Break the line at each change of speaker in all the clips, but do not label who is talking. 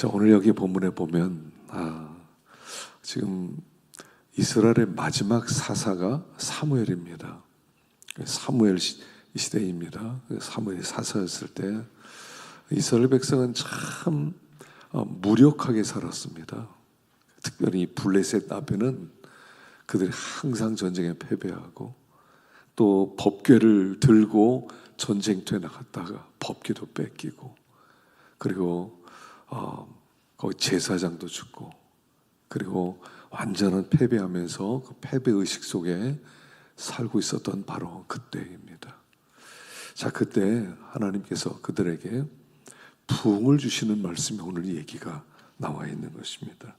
자, 오늘 여기 본문에 보면 지금 이스라엘의 마지막 사사가 사무엘입니다. 사무엘 시대입니다. 사무엘이 사사였을 때 이스라엘 백성은 참 무력하게 살았습니다. 특별히 블레셋 앞에는 그들이 항상 전쟁에 패배하고, 또 법궤를 들고 전쟁터에 나갔다가 법궤도 뺏기고, 그리고 거기 제사장도 죽고, 그리고 완전한 패배하면서 그 패배의식 속에 살고 있었던 바로 그때입니다. 자, 그때 하나님께서 그들에게 부흥을 주시는 말씀이 오늘 얘기가 나와 있는 것입니다.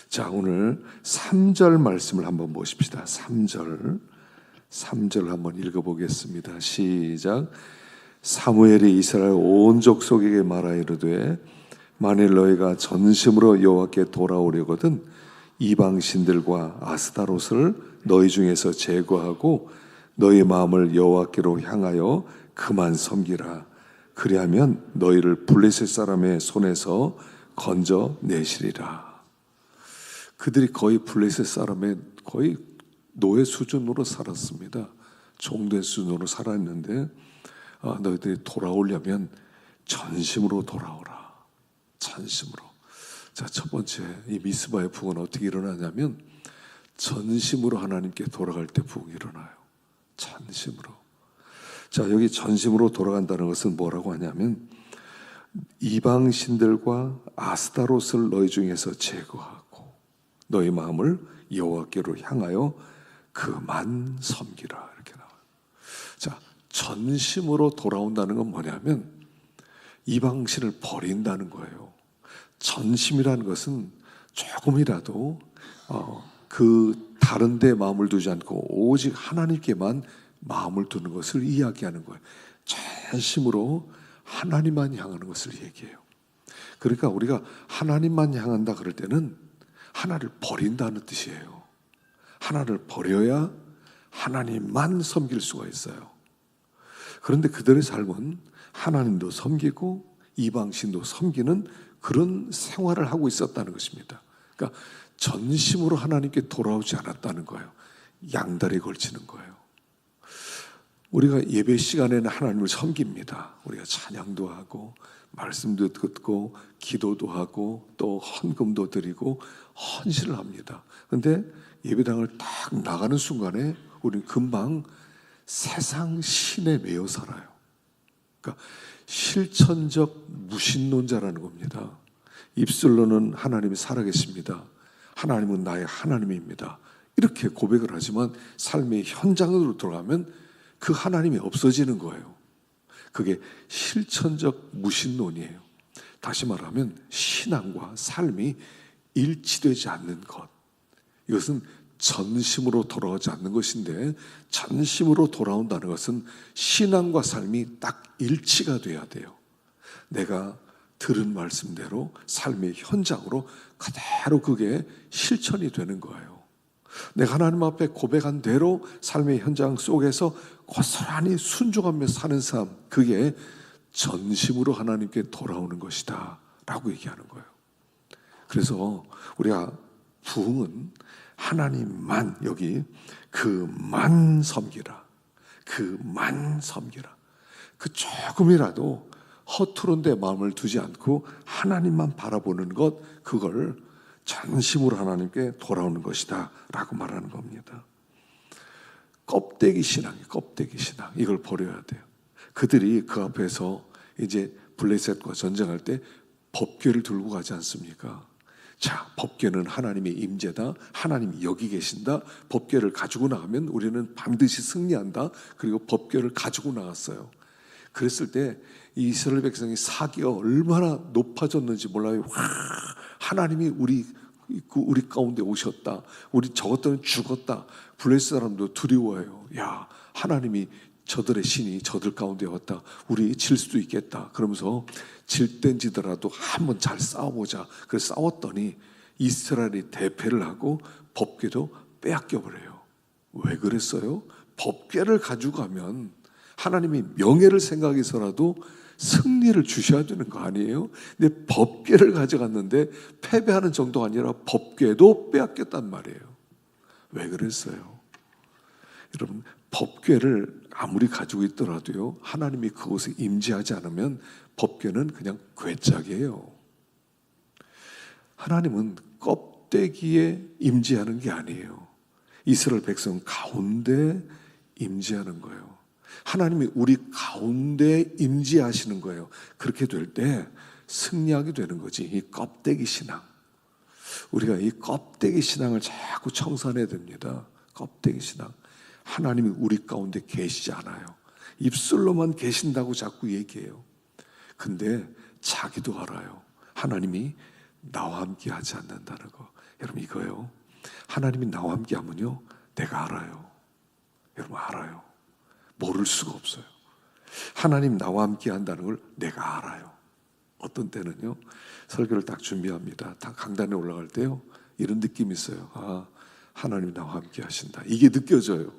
자, 오늘 3절 말씀을 한번 보십시다. 3절 한번 읽어보겠습니다. 시작. 사무엘이 이스라엘 온 족속에게 말하 이르되 만일 너희가 전심으로 여호와께 돌아오려거든 이방신들과 아스타롯을 너희 중에서 제거하고 너희 마음을 여호와께로 향하여 그만 섬기라. 그리하면 너희를 블레셋 사람의 손에서 건져내시리라. 그들이 거의 블레셋 사람의 거의 노예 수준으로 살았습니다. 종된 수준으로 살았는데 너희들이 돌아오려면 전심으로 돌아오라. 전심으로. 자, 첫 번째, 이 미스바의 부흥은 어떻게 일어나냐면 전심으로 하나님께 돌아갈 때 부흥이 일어나요. 전심으로. 자, 여기 전심으로 돌아간다는 것은 뭐라고 하냐면 이방신들과 아스타롯을 너희 중에서 제거하고 너희 마음을 여호와께로 향하여 그만 섬기라. 이렇게 나와요. 자, 전심으로 돌아온다는 건 뭐냐면 이방신을 버린다는 거예요. 전심이라는 것은 조금이라도 그 다른 데 마음을 두지 않고 오직 하나님께만 마음을 두는 것을 이야기하는 거예요. 전심으로 하나님만 향하는 것을 얘기해요. 그러니까 우리가 하나님만 향한다 그럴 때는 하나를 버린다는 뜻이에요. 하나를 버려야 하나님만 섬길 수가 있어요. 그런데 그들의 삶은 하나님도 섬기고 이방신도 섬기는 그런 생활을 하고 있었다는 것입니다. 그러니까 전심으로 하나님께 돌아오지 않았다는 거예요. 양다리 걸치는 거예요. 우리가 예배 시간에는 하나님을 섬깁니다. 우리가 찬양도 하고 말씀도 듣고 기도도 하고 또 헌금도 드리고 헌신을 합니다. 그런데 예배당을 딱 나가는 순간에 우리는 금방 세상 신에 매여 살아요. 그러니까 실천적 무신론자라는 겁니다. 입술로는 하나님이 살아계십니다. 하나님은 나의 하나님입니다. 이렇게 고백을 하지만 삶의 현장으로 들어가면 그 하나님이 없어지는 거예요. 그게 실천적 무신론이에요. 다시 말하면 신앙과 삶이 일치되지 않는 것. 이것은 전심으로 돌아오지 않는 것인데, 전심으로 돌아온다는 것은 신앙과 삶이 딱 일치가 돼야 돼요. 내가 들은 말씀대로 삶의 현장으로 그대로 그게 실천이 되는 거예요. 내가 하나님 앞에 고백한 대로 삶의 현장 속에서 고스란히 순종하며 사는 삶, 그게 전심으로 하나님께 돌아오는 것이다 라고 얘기하는 거예요. 그래서 우리가 부흥은 하나님만, 여기 그만 섬기라, 그만 섬기라. 그 조금이라도 허투른 데 마음을 두지 않고 하나님만 바라보는 것, 그걸 전심으로 하나님께 돌아오는 것이다 라고 말하는 겁니다. 껍데기 신앙이에요. 껍데기 신앙. 이걸 버려야 돼요. 그들이 그 앞에서 이제 블레셋과 전쟁할 때 법궤를 들고 가지 않습니까? 자, 법궤는 하나님의 임재다. 하나님이 여기 계신다. 법궤를 가지고 나가면 우리는 반드시 승리한다. 그리고 법궤를 가지고 나갔어요. 그랬을 때 이스라엘 백성의 사기가 얼마나 높아졌는지 몰라요. 하나님이 우리 가운데 오셨다. 우리 저것들은 죽었다. 블레셋 사람도 두려워해요. 야, 하나님이 저들의 신이 저들 가운데 왔다. 우리 질 수도 있겠다. 그러면서 질 땐지더라도 한번 잘 싸워보자. 그래서 싸웠더니 이스라엘이 대패를 하고 법궤도 빼앗겨버려요. 왜 그랬어요? 법궤를 가지고 가면 하나님이 명예를 생각해서라도 승리를 주셔야 되는 거 아니에요? 근데 법궤를 가져갔는데 패배하는 정도가 아니라 법궤도 빼앗겼단 말이에요. 왜 그랬어요? 여러분, 법궤를 아무리 가지고 있더라도요, 하나님이 그곳에 임재하지 않으면 법궤는 그냥 괴짝이에요. 하나님은 껍데기에 임재하는 게 아니에요. 이스라엘 백성 가운데 임재하는 거예요. 하나님이 우리 가운데 임재하시는 거예요. 그렇게 될 때 승리하게 되는 거지. 이 껍데기 신앙, 우리가 이 껍데기 신앙을 자꾸 청산해야 됩니다. 껍데기 신앙. 하나님이 우리 가운데 계시지 않아요. 입술로만 계신다고 자꾸 얘기해요. 근데 자기도 알아요. 하나님이 나와 함께 하지 않는다는 거. 여러분, 이거요, 하나님이 나와 함께 하면요, 내가 알아요. 여러분, 알아요. 모를 수가 없어요. 하나님 나와 함께 한다는 걸 내가 알아요. 어떤 때는요, 설교를 딱 준비합니다. 다 강단에 올라갈 때요, 이런 느낌이 있어요. 아, 하나님이 나와 함께 하신다. 이게 느껴져요.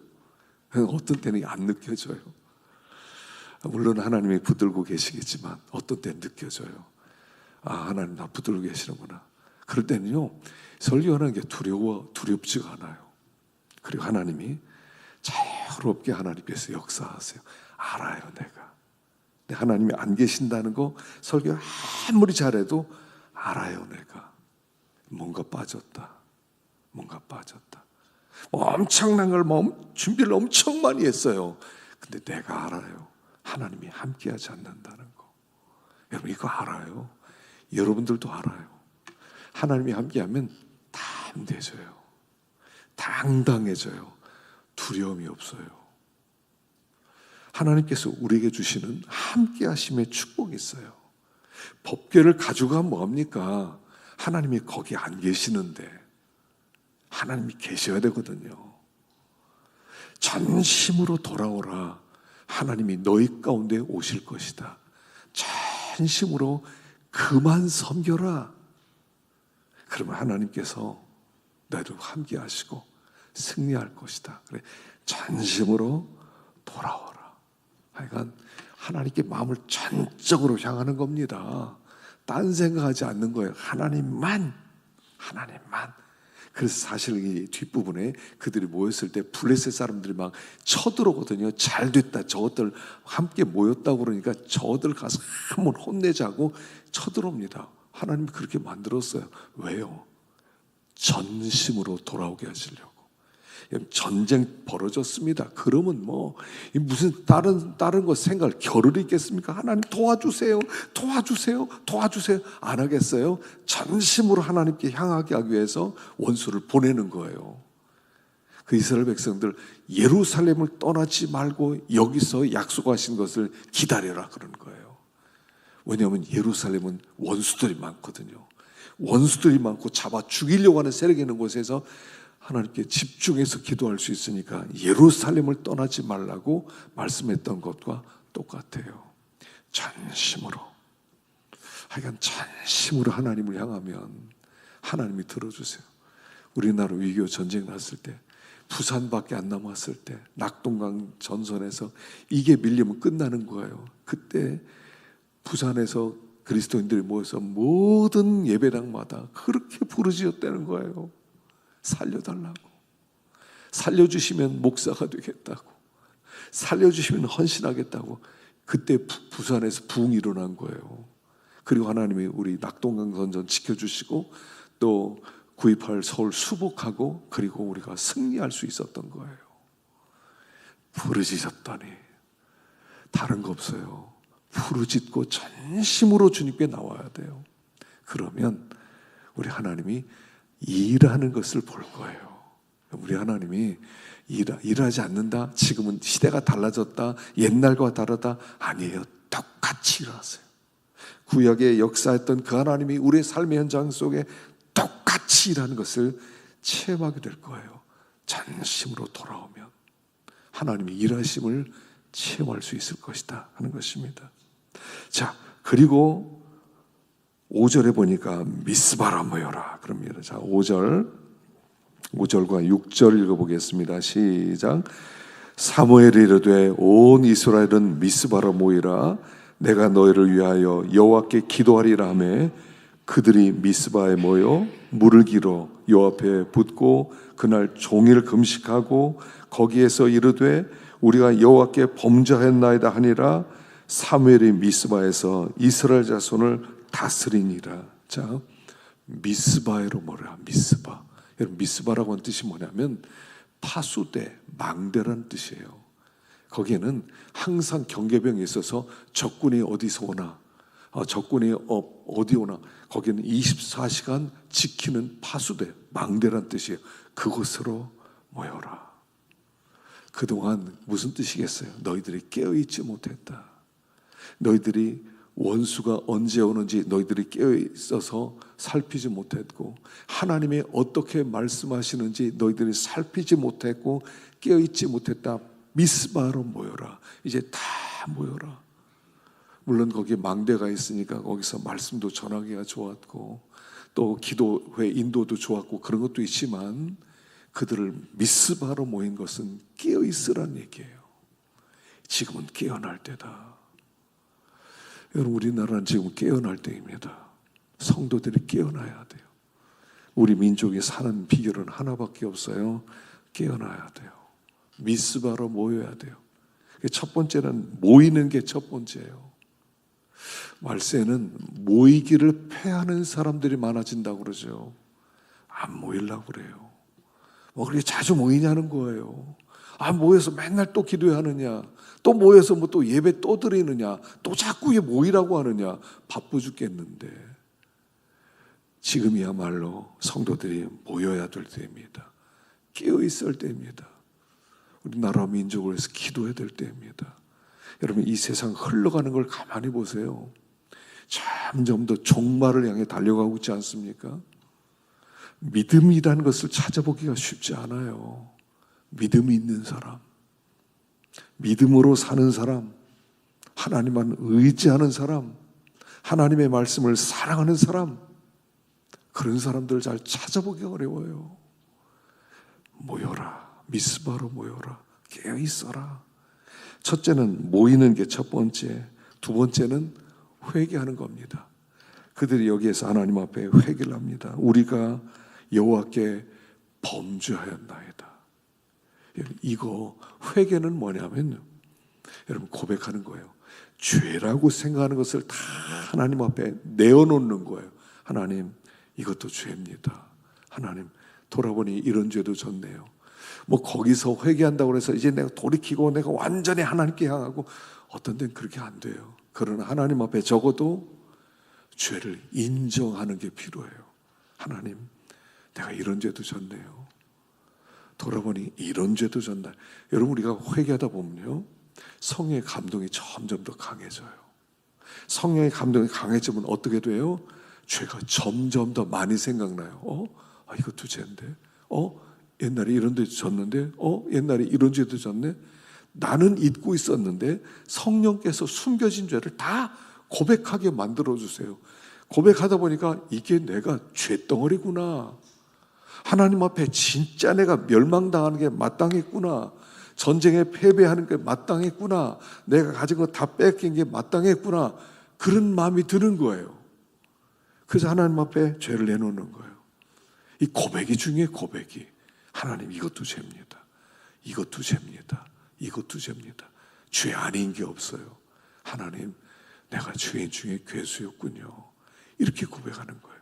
어떤 때는 안 느껴져요. 물론 하나님이 붙들고 계시겠지만 어떤 때는 느껴져요. 아, 하나님 나 붙들고 계시는구나. 그럴 때는요, 설교하는 게 두렵지가 않아요. 그리고 하나님이 자유롭게 하나님께서 역사하세요. 알아요, 내가. 근데 하나님이 안 계신다는 거 설교 아무리 잘해도 알아요, 내가. 뭔가 빠졌다. 엄청난 걸 준비를 엄청 많이 했어요. 근데 내가 알아요. 하나님이 함께하지 않는다는 거. 여러분, 이거 알아요. 여러분들도 알아요. 하나님이 함께하면 담대해져요. 당당해져요. 두려움이 없어요. 하나님께서 우리에게 주시는 함께하심의 축복이 있어요. 법궤를 가져가면 뭐합니까? 하나님이 거기 안 계시는데 하나님이 계셔야 되거든요. 전심으로 돌아오라. 하나님이 너희 가운데 오실 것이다. 전심으로 그만 섬겨라. 그러면 하나님께서 너희를 함께 하시고 승리할 것이다. 그래, 전심으로 돌아오라. 하여간 하나님께 마음을 전적으로 향하는 겁니다. 딴 생각하지 않는 거예요. 하나님만. 그래서 사실 이 뒷부분에 그들이 모였을 때 블레셋 사람들이 막 쳐들어오거든요. 잘 됐다. 저것들 함께 모였다고 그러니까 저들 가서 한번 혼내자고 쳐들어옵니다. 하나님이 그렇게 만들었어요. 왜요? 전심으로 돌아오게 하시려고. 전쟁 벌어졌습니다. 그러면 뭐 무슨 다른 거 생각할 겨를이 있겠습니까? 하나님 도와주세요. 안 하겠어요? 전심으로 하나님께 향하게 하기 위해서 원수를 보내는 거예요. 그 이스라엘 백성들 예루살렘을 떠나지 말고 여기서 약속하신 것을 기다려라 그런 거예요. 왜냐하면 예루살렘은 원수들이 많거든요. 원수들이 많고 잡아 죽이려고 하는 세력이 있는 곳에서 하나님께 집중해서 기도할 수 있으니까 예루살렘을 떠나지 말라고 말씀했던 것과 똑같아요. 전심으로. 하여간 전심으로 하나님을 향하면 하나님이 들어주세요. 우리나라 위기와 전쟁 났을 때, 부산밖에 안 남았을 때, 낙동강 전선에서 이게 밀리면 끝나는 거예요. 그때 부산에서 그리스도인들이 모여서 모든 예배당마다 그렇게 부르짖었다는 거예요. 살려달라고. 살려주시면 목사가 되겠다고. 살려주시면 헌신하겠다고. 그때 부산에서 부흥이 일어난 거예요. 그리고 하나님이 우리 낙동강 전선 지켜주시고 또 9.28 서울 수복하고 그리고 우리가 승리할 수 있었던 거예요. 부르짖었더니 다른 거 없어요. 부르짖고 전심으로 주님께 나와야 돼요. 그러면 우리 하나님이 일하는 것을 볼 거예요. 우리 하나님이 일하지 않는다? 지금은 시대가 달라졌다? 옛날과 다르다? 아니에요. 똑같이 일하세요. 구약에 역사했던 그 하나님이 우리의 삶의 현장 속에 똑같이 일하는 것을 체험하게 될 거예요. 전심으로 돌아오면 하나님의 일하심을 체험할 수 있을 것이다 하는 것입니다. 자, 그리고 5절에 보니까 미스바라 모여라 그럽니다. 자, 5절과 6절 읽어보겠습니다. 시작. 사무엘이 이르되 온 이스라엘은 미스바라 모이라. 내가 너희를 위하여 여호와께 기도하리라 하매 그들이 미스바에 모여 물을 길어 여호와 앞에 붓고 그날 종일 금식하고 거기에서 이르되 우리가 여호와께 범죄하였나이다 하니라. 사무엘이 미스바에서 이스라엘 자손을 다스리니라. 자, 미스바에로 뭐라? 미스바. 여러분, 미스바라고 하는 뜻이 뭐냐면 파수대, 망대라는 뜻이에요. 거기에는 항상 경계병이 있어서 적군이 어디서 오나, 적군이 어디 오나, 거기는 24시간 지키는 파수대, 망대란 뜻이에요. 그곳으로 모여라. 그동안 무슨 뜻이겠어요? 너희들이 깨어있지 못했다. 너희들이 원수가 언제 오는지 너희들이 깨어있어서 살피지 못했고, 하나님이 어떻게 말씀하시는지 너희들이 살피지 못했고 깨어있지 못했다. 미스바로 모여라. 이제 다 모여라. 물론 거기에 망대가 있으니까 거기서 말씀도 전하기가 좋았고 또 기도회 인도도 좋았고 그런 것도 있지만, 그들을 미스바로 모인 것은 깨어있으란 얘기예요. 지금은 깨어날 때다. 여러분, 우리나라는 지금 깨어날 때입니다. 성도들이 깨어나야 돼요. 우리 민족이 사는 비결은 하나밖에 없어요. 깨어나야 돼요. 미스바로 모여야 돼요. 첫 번째는 모이는 게 첫 번째예요. 말세는 모이기를 패하는 사람들이 많아진다고 그러죠. 안 모이려고 그래요. 뭐 그렇게 자주 모이냐는 거예요. 모여서 맨날 또 기도하느냐, 또 모여서 뭐 또 예배 또 드리느냐, 또 자꾸 모이라고 하느냐. 바빠 죽겠는데. 지금이야말로 성도들이 모여야 될 때입니다. 깨어 있을 때입니다. 우리 나라 민족을 위해서 기도해야 될 때입니다. 여러분, 이 세상 흘러가는 걸 가만히 보세요. 점점 더 종말을 향해 달려가고 있지 않습니까? 믿음이라는 것을 찾아보기가 쉽지 않아요. 믿음이 있는 사람, 믿음으로 사는 사람, 하나님만 의지하는 사람, 하나님의 말씀을 사랑하는 사람, 그런 사람들을 잘 찾아보기가 어려워요. 모여라. 미스바로 모여라. 깨어 있어라. 첫째는 모이는 게 첫 번째, 두 번째는 회개하는 겁니다. 그들이 여기에서 하나님 앞에 회개를 합니다. 우리가 여호와께 범죄하였나이다. 이거 회개는 뭐냐면 여러분, 고백하는 거예요. 죄라고 생각하는 것을 다 하나님 앞에 내어놓는 거예요. 하나님, 이것도 죄입니다. 하나님, 돌아보니 이런 죄도 졌네요. 뭐 거기서 회개한다고 해서 이제 내가 돌이키고 내가 완전히 하나님께 향하고, 어떤 데는 그렇게 안 돼요. 그러나 하나님 앞에 적어도 죄를 인정하는 게 필요해요. 하나님, 내가 이런 죄도 졌네요. 돌아보니 이런 죄도 졌나. 여러분, 우리가 회개하다 보면요, 성령의 감동이 점점 더 강해져요. 성령의 감동이 강해지면 어떻게 돼요? 죄가 점점 더 많이 생각나요. 이것도 죄인데. 옛날에 이런 데도 졌는데. 옛날에 이런 죄도 졌네. 나는 잊고 있었는데 성령께서 숨겨진 죄를 다 고백하게 만들어주세요. 고백하다 보니까 이게 내가 죄덩어리구나. 하나님 앞에 진짜 내가 멸망당하는 게 마땅했구나. 전쟁에 패배하는 게 마땅했구나. 내가 가진 거 다 뺏긴 게 마땅했구나. 그런 마음이 드는 거예요. 그래서 하나님 앞에 죄를 내놓는 거예요. 이 고백이 중요해. 고백이. 하나님, 이것도 죄입니다. 이것도 죄입니다. 이것도 죄입니다. 죄 아닌 게 없어요. 하나님, 내가 죄인 중에 괴수였군요. 이렇게 고백하는 거예요.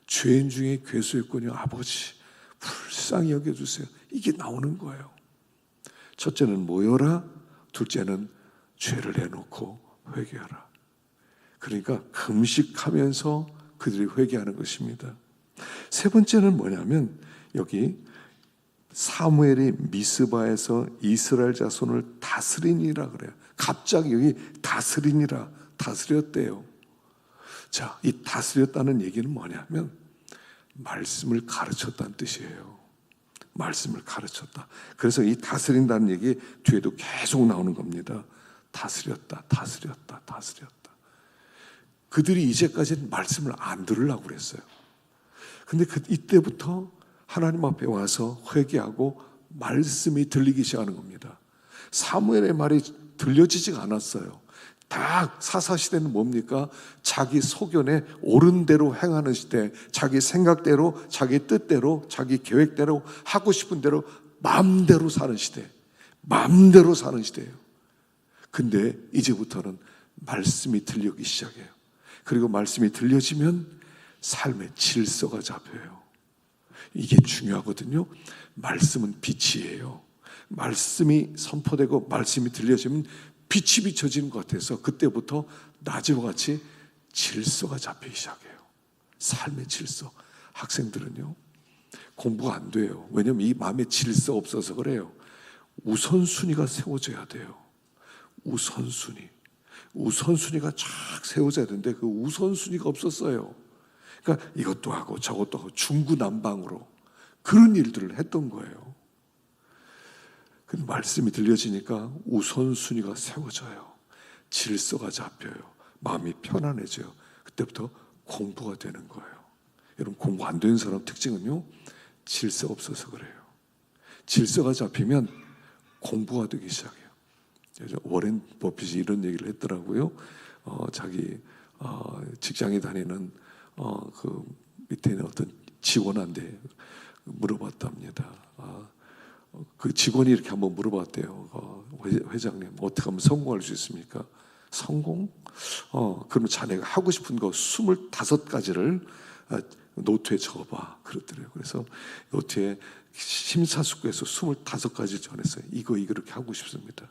죄인 중에 괴수였군요. 아버지, 불쌍히 여겨주세요. 이게 나오는 거예요. 첫째는 모여라. 둘째는 죄를 내놓고 회개하라. 그러니까 금식하면서 그들이 회개하는 것입니다. 세 번째는 뭐냐면, 여기 사무엘이 미스바에서 이스라엘 자손을 다스리니라 그래요. 갑자기 여기 다스리니라, 다스렸대요. 자, 이 다스렸다는 얘기는 뭐냐면 말씀을 가르쳤다는 뜻이에요. 말씀을 가르쳤다. 그래서 이 다스린다는 얘기 뒤에도 계속 나오는 겁니다. 다스렸다, 다스렸다, 다스렸다. 그들이 이제까지는 말씀을 안 들으려고 그랬어요. 근데 이때부터 하나님 앞에 와서 회개하고 말씀이 들리기 시작하는 겁니다. 사무엘의 말이 들려지지가 않았어요. 다 사사시대는 뭡니까? 자기 소견에 옳은 대로 행하는 시대, 자기 생각대로, 자기 뜻대로, 자기 계획대로, 하고 싶은 대로 마음대로 사는 시대, 마음대로 사는 시대예요. 근데 이제부터는 말씀이 들리기 시작해요. 그리고 말씀이 들려지면 삶의 질서가 잡혀요. 이게 중요하거든요. 말씀은 빛이에요. 말씀이 선포되고 말씀이 들려지면 빛이 비춰지는 것 같아서 그때부터 낮과 같이 질서가 잡히기 시작해요. 삶의 질서. 학생들은요, 공부가 안 돼요. 왜냐하면 이 마음에 질서 없어서 그래요. 우선순위가 세워져야 돼요. 우선순위가 쫙 세워져야 되는데 그 우선순위가 없었어요. 그러니까 이것도 하고 저것도 하고 중구난방으로 그런 일들을 했던 거예요. 근데 말씀이 들려지니까 우선순위가 세워져요. 질서가 잡혀요. 마음이 편안해져요. 그때부터 공부가 되는 거예요. 여러분, 공부 안 되는 사람 특징은요, 질서가 없어서 그래요. 질서가 잡히면 공부가 되기 시작해요. 워렌 버핏이 이런 얘기를 했더라고요. 자기 직장에 다니는 그 밑에 있는 어떤 직원한테 물어봤답니다. 그 직원이 이렇게 한번 물어봤대요. 회장님, 어떻게 하면 성공할 수 있습니까? 성공? 그러면 자네가 하고 싶은 거 25가지를 노트에 적어봐. 그러더래요. 그래서 노트에 심사숙고해서 25가지 전했어요. 이거 이렇게 하고 싶습니다.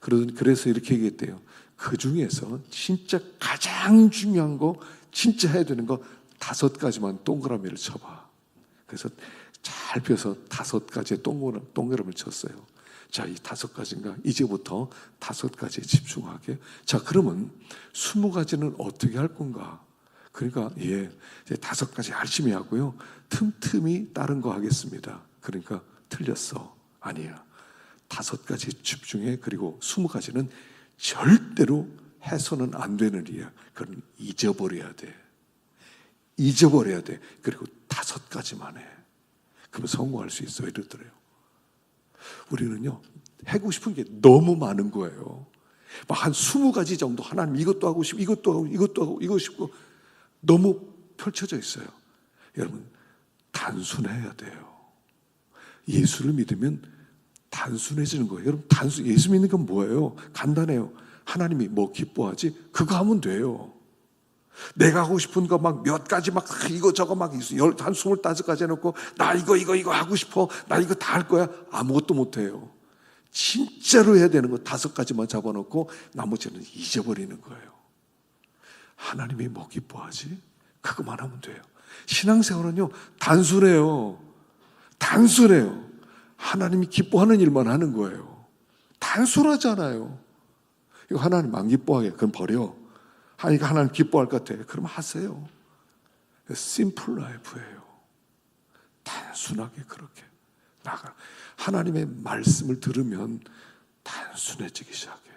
그래서 이렇게 얘기했대요. 그 중에서 진짜 가장 중요한 거, 진짜 해야 되는 거 5가지만 동그라미를 쳐봐. 그래서 잘 펴서 5가지의 동그라미를 쳤어요. 자, 이 5가지인가? 이제부터 5가지에 집중하게. 자, 그러면 20가지는 어떻게 할 건가? 그러니까 이제 5가지 열심히 하고요. 틈틈이 다른 거 하겠습니다. 그러니까 틀렸어. 아니야. 5가지 집중해. 그리고 20가지는 절대로 해서는 안 되는 일이야. 그건 잊어버려야 돼. 그리고 5가지만 해. 그러면 성공할 수 있어. 이러더래요. 우리는요, 하고 싶은 게 너무 많은 거예요. 한 20가지 정도, 하나님 이것도 하고 싶고, 이것도 하고, 이것도 하고, 이거 싶고, 너무 펼쳐져 있어요. 여러분, 단순해야 돼요. 예수를 믿으면 단순해지는 거예요. 여러분, 예수 믿는 건 뭐예요? 간단해요. 하나님이 뭐 기뻐하지? 그거 하면 돼요. 내가 하고 싶은 거 막 몇 가지 막 이거 저거 막 한 25가지 해놓고 나 이거 하고 싶어. 나 이거 다 할 거야. 아무것도 못해요. 진짜로 해야 되는 거 5가지만 잡아놓고 나머지는 잊어버리는 거예요. 하나님이 뭐 기뻐하지? 그것만 하면 돼요. 신앙생활은요, 단순해요. 하나님이 기뻐하는 일만 하는 거예요. 단순하잖아요. 이거 하나님 안 기뻐하게, 그럼 버려. 하나님 기뻐할 것 같아. 그럼 하세요. 심플 라이프예요. 단순하게 그렇게 나가. 하나님의 말씀을 들으면 단순해지기 시작해요.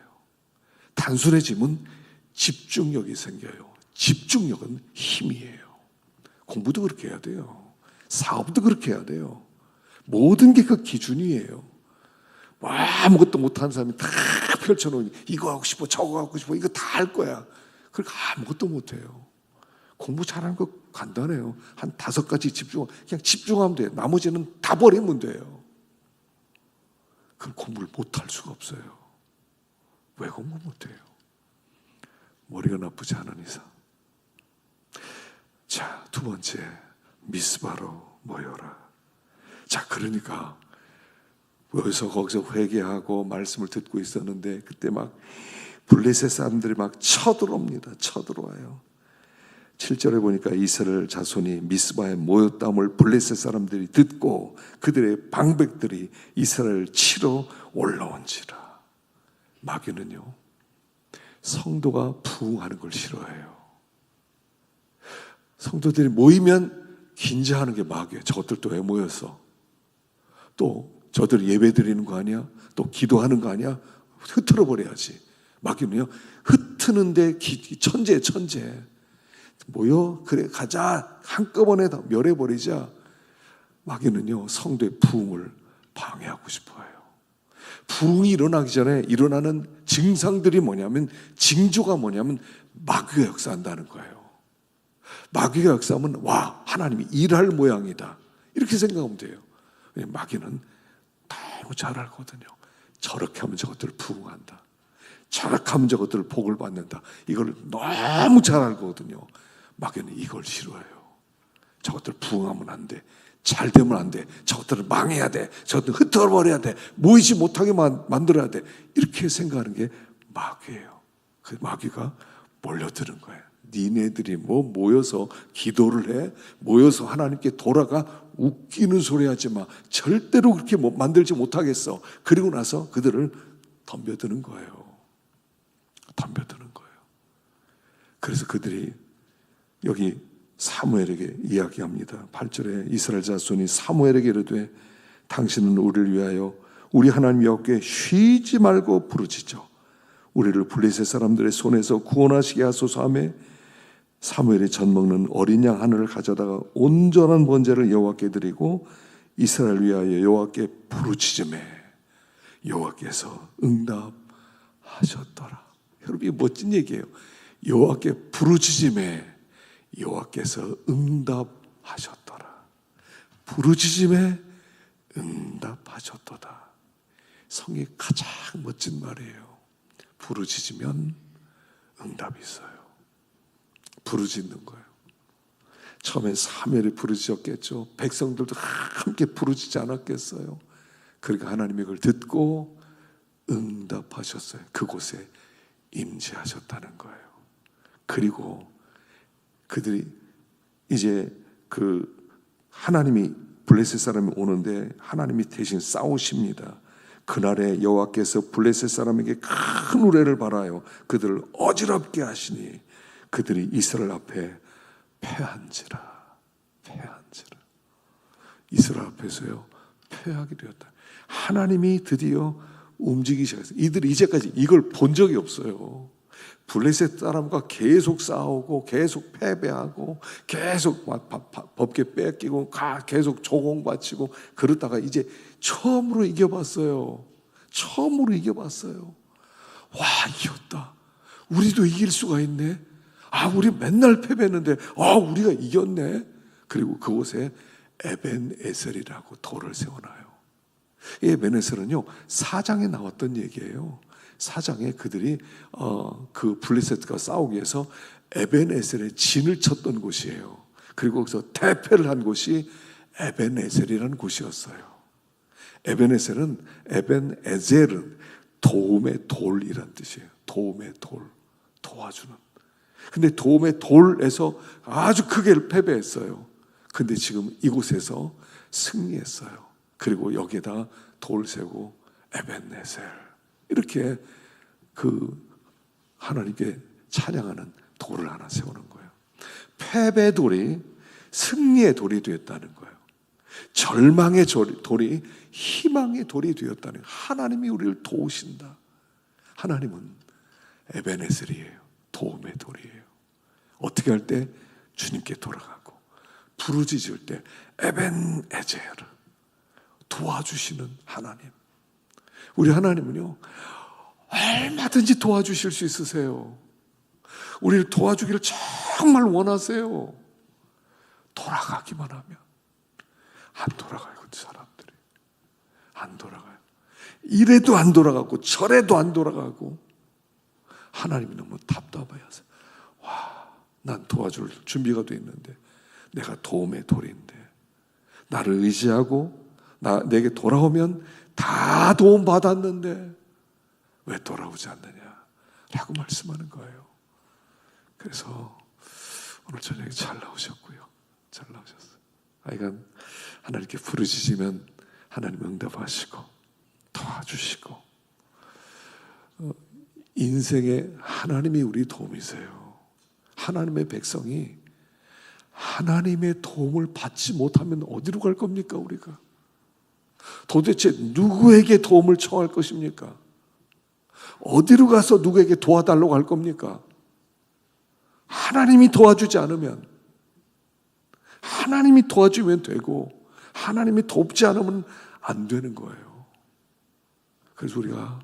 단순해지면 집중력이 생겨요. 집중력은 힘이에요. 공부도 그렇게 해야 돼요. 사업도 그렇게 해야 돼요. 모든 게 그 기준이에요. 아무것도 못하는 사람이 다 펼쳐놓으니 이거 하고 싶어, 저거 하고 싶어, 이거 다 할 거야. 그러니까 아무것도 못해요. 공부 잘하는 거 간단해요. 한 5가지 그냥 집중하면 돼요. 나머지는 다 버리면 돼요. 그럼 공부를 못할 수가 없어요. 왜 공부 못해요? 머리가 나쁘지 않은 이상. 자, 2번째, 미스바로 모여라. 자, 그러니까 여기서 거기서 회개하고 말씀을 듣고 있었는데 그때 막 블레셋 사람들이 막 쳐들어와요. 7절에 보니까 이스라엘 자손이 미스바에 모였다함을 블레셋 사람들이 듣고 그들의 방백들이 이스라엘을 치러 올라온지라. 마귀는요, 성도가 부흥하는 걸 싫어해요. 성도들이 모이면 긴장하는 게 마귀예요. 저것들 또 왜 모였어? 또 저들 예배 드리는 거 아니야? 또 기도하는 거 아니야? 흐트러 버려야지. 마귀는요, 흩트는데 천재. 모여? 그래, 가자. 한꺼번에 다 멸해버리자. 마귀는요, 성도의 부흥을 방해하고 싶어요. 부흥이 일어나기 전에 일어나는 증상들이 뭐냐면, 징조가 뭐냐면 마귀가 역사한다는 거예요. 마귀가 역사하면 와, 하나님이 일할 모양이다, 이렇게 생각하면 돼요. 왜냐하면 마귀는 너무 잘 알거든요. 저렇게 하면 저것들을 부흥한다, 저렇게 하면 저것들을 복을 받는다, 이걸 너무 잘 알거든요. 마귀는 이걸 싫어해요. 저것들 부흥하면 안 돼, 잘 되면 안 돼, 저것들을 망해야 돼, 저것들 흩어버려야 돼, 모이지 못하게 만들어야 돼, 이렇게 생각하는 게 마귀예요. 그 마귀가 몰려드는 거예요. 니네들이 뭐 모여서 기도를 해, 모여서 하나님께 돌아가, 웃기는 소리 하지 마, 절대로 그렇게 만들지 못하겠어. 그리고 나서 그들을 덤벼드는 거예요. 덤벼드는 거예요. 그래서 그들이 여기 사무엘에게 이야기합니다. 8절에 이스라엘 자손이 사무엘에게 이르되 당신은 우리를 위하여 우리 하나님 여호와께 쉬지 말고 부르짖어 우리를 블레셋 사람들의 손에서 구원하시게 하소서 하며, 사무엘이 젖 먹는 어린 양 하나를 가져다가 온전한 번제를 여호와께 드리고 이스라엘 위하여 여호와께 부르짖으매 여호와께서 응답하셨더라. 여러분, 이 멋진 얘기예요. 여호와께 부르짖으매 여호와께서 응답하셨더라. 부르짖음에 응답하셨도다. 성의 가장 멋진 말이에요. 부르짖으면 응답이 있어요. 부르짖는 거예요. 처음에 사무엘이 부르짖었겠죠. 백성들도 함께 부르짖지 않았겠어요. 그러니까 하나님이 그걸 듣고 응답하셨어요. 그곳에 임재하셨다는 거예요. 그리고 그들이 이제 하나님이 블레셋 사람이 오는데 하나님이 대신 싸우십니다. 그날에 여호와께서 블레셋 사람에게 큰 우레를 발하여 그들을 어지럽게 하시니 그들이 이스라엘 앞에 패한지라. 이스라엘 앞에서요 패하게 되었다. 하나님이 드디어 움직이기 시작했어요. 이들이 이제까지 이걸 본 적이 없어요. 블레셋 사람과 계속 싸우고 계속 패배하고 계속 법궤 뺏기고 계속 조공바치고 그러다가 이제 처음으로 이겨봤어요. 와, 이겼다. 우리도 이길 수가 있네. 우리 맨날 패배했는데 우리가 이겼네. 그리고 그곳에 에벤에셀이라고 돌을 세워놔요. 이 에벤에셀은요 4장에 나왔던 얘기예요. 4장에 그들이 그 블레셋과 싸우기 위해서 에벤에셀에 진을 쳤던 곳이에요. 그리고 거기서 대패를 한 곳이 에벤에셀이라는 곳이었어요. 에벤에셀은 도움의 돌이란 뜻이에요. 도움의 돌, 도와주는. 근데 도움의 돌에서 아주 크게 패배했어요. 근데 지금 이곳에서 승리했어요. 그리고 여기에다 돌 세고 에벤에셀 이렇게 하나님께 찬양하는 돌을 하나 세우는 거예요. 패배의 돌이 승리의 돌이 되었다는 거예요. 절망의 돌이 희망의 돌이 되었다는 거예요. 하나님이 우리를 도우신다. 하나님은 에벤에셀이에요. 도움의 돌이에요. 어떻게 할 때? 주님께 돌아가고 부르짖을 때 에벤에젤, 도와주시는 하나님. 우리 하나님은요 얼마든지 도와주실 수 있으세요. 우리를 도와주기를 정말 원하세요. 돌아가기만 하면. 안 돌아가요. 그 사람들이 안 돌아가요. 이래도 안 돌아가고 저래도 안 돌아가고 하나님이 너무 답답해하세요. 난 도와줄 준비가 돼 있는데 내가 도움의 돌인데 나를 의지하고 내게 돌아오면 다 도움 받았는데 왜 돌아오지 않느냐 라고 말씀하는 거예요. 그래서 오늘 저녁에 잘 나오셨고요. 잘 나오셨어요. 하여간 하나님께 부르짖으면 하나님 응답하시고 도와주시고 인생에 하나님이 우리 도움이세요. 하나님의 백성이 하나님의 도움을 받지 못하면 어디로 갈 겁니까? 우리가 도대체 누구에게 도움을 청할 것입니까? 어디로 가서 누구에게 도와달라고 할 겁니까? 하나님이 도와주지 않으면, 하나님이 도와주면 되고 하나님이 돕지 않으면 안 되는 거예요. 그래서 우리가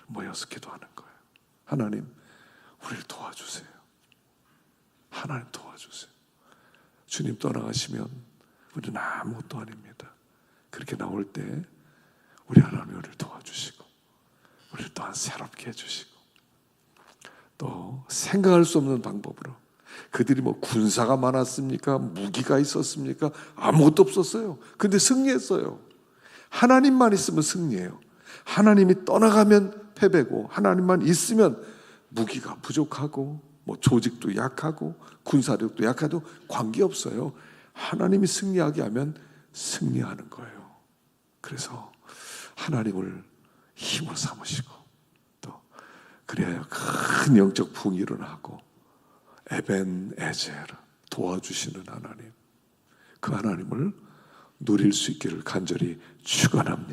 모여서 기도하는 거예요. 하나님, 우리를 도와주세요. 하나님 도와주세요. 주님 떠나가시면 우리는 아무것도 아닙니다. 그렇게 나올 때 우리 하나님 우리를 도와주시고 우리를 또한 새롭게 해주시고 또 생각할 수 없는 방법으로 그들이 뭐 군사가 많았습니까? 무기가 있었습니까? 아무것도 없었어요. 근데 승리했어요. 하나님만 있으면 승리해요. 하나님이 떠나가면 패배고 하나님만 있으면 무기가 부족하고 뭐 조직도 약하고 군사력도 약하도 관계없어요. 하나님이 승리하게 하면 승리하는 거예요. 그래서 하나님을 힘으로 삼으시고 또 그래야 큰 영적 부흥이 일어나고 에벤에젤 도와주시는 하나님, 그 하나님을 누릴 수 있기를 간절히 축원합니다.